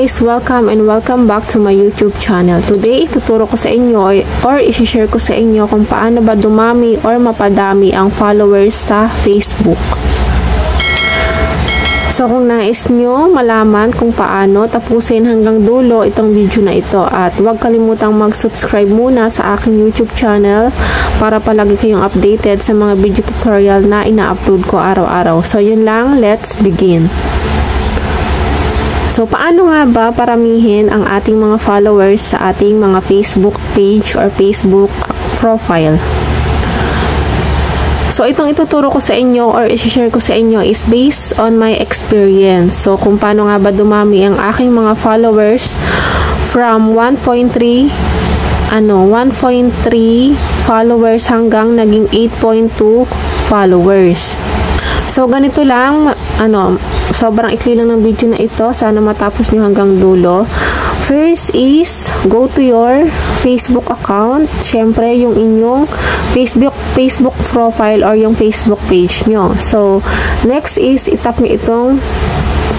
guys! Welcome and welcome back to my YouTube channel. Today, tuturo ko sa inyo or i-share ko sa inyo kung paano ba dumami or mapadami ang followers sa Facebook. So, kung nais nyo malaman kung paano, tapusin hanggang dulo itong video na ito. At huwag kalimutang mag-subscribe muna sa aking YouTube channel para palagi kayong updated sa mga video tutorial na ina-upload ko araw-araw. So, yun lang. Let's begin. So, paano nga ba paramihin ang ating mga followers sa ating mga Facebook page or Facebook profile? So, itong ituturo ko sa inyo or i-share ko sa inyo is based on my experience. So, kung paano nga ba dumami ang aking mga followers from 1.3 followers hanggang naging 8.2 followers. So, ganito lang, sobrang ikli lang ng video na ito. Sana matapos nyo hanggang dulo. First is, go to your Facebook account. Siyempre, yung inyong Facebook profile or yung Facebook page nyo. So, next is, itap nyo itong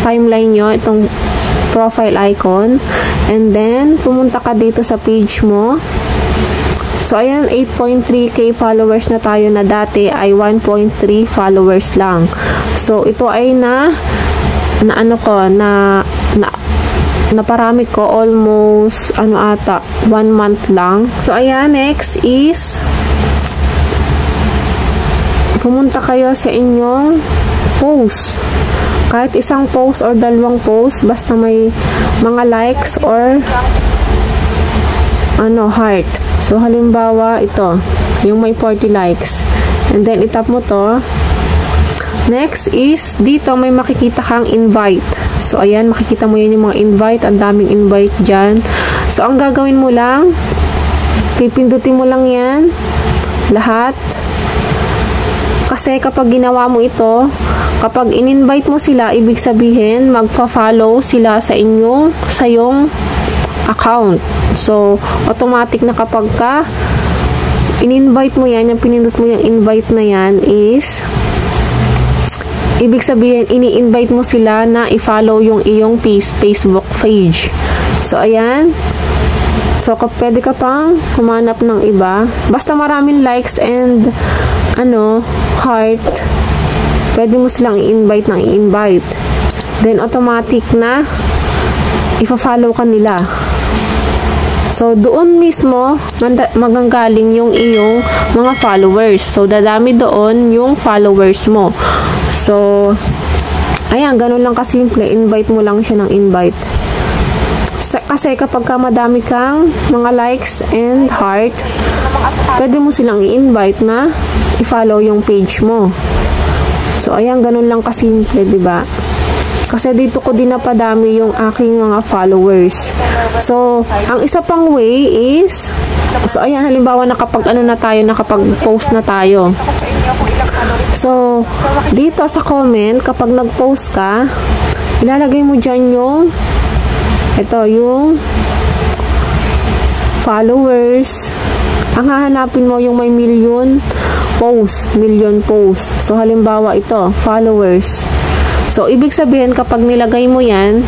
timeline nyo, itong profile icon. And then, pumunta ka dito sa page mo. So, ayan, 8.3k followers na tayo na dati ay 1.3 followers lang. So, ito ay naparami ko almost, 1 month lang. So, ayan, next is, pumunta kayo sa inyong post. Kahit isang post or dalawang post, basta may mga likes or heart. So, halimbawa, ito, yung may 40 likes. And then, itap mo to. Next is, dito may makikita kang invite. So, ayan, makikita mo yun yung mga invite. Ang daming invite dyan. So, ang gagawin mo lang, pipindutin mo lang yan, lahat. Kasi kapag ginawa mo ito, kapag in-invite mo sila, ibig sabihin, magpa-follow sila sa iyong account. So, automatic na kapag in-invite mo yan, yung pinindot mo yung invite na yan is, ibig sabihin, ini-invite mo sila na i-follow yung iyong Facebook page. So, ayan. So, pwede ka pang humanap ng iba. Basta maraming likes and, heart, pwede mo silang i-invite ng i-invite. Then, automatic na ipa-follow ka nila. So, doon mismo, maganggaling yung iyong mga followers. So, dadami doon yung followers mo. So, ayan, ganun lang kasimple. Invite mo lang siya ng invite. Kasi kapag madami kang mga likes and heart, pwede mo silang i-invite na i-follow yung page mo. So, ayan, ganun lang kasimple, diba? Kasi dito ko din napadami yung aking mga followers. So, ang isa pang way is, so, ayan, halimbawa nakapag-post na tayo. So, dito sa comment, kapag nag-post ka, ilalagay mo dyan yung followers. Ang hahanapin mo yung may million post. So, halimbawa ito, followers. So, ibig sabihin, kapag nilagay mo yan,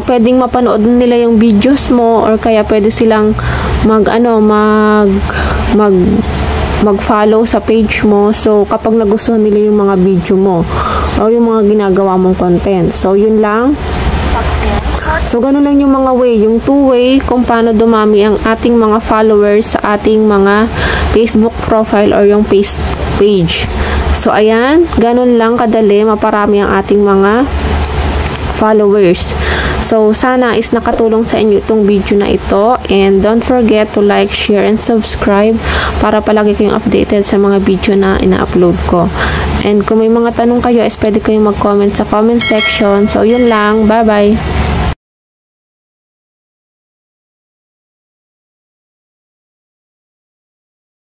pwedeng mapanood nila yung videos mo or kaya pwede silang mag-follow sa page mo. So, kapag nagustuhan nila yung mga video mo o yung mga ginagawa mong content. So, yun lang. So, ganun lang yung mga way. Yung two-way kung paano dumami ang ating mga followers sa ating mga Facebook profile or yung page. So, ayan, ganun lang kadali, maparami ang ating mga followers. So, sana is nakatulong sa inyo itong video na ito. And don't forget to like, share, and subscribe para palagi kayong updated sa mga video na ina-upload ko. And kung may mga tanong kayo, is pwede kayong mag-comment sa comment section. So, yun lang. Bye-bye!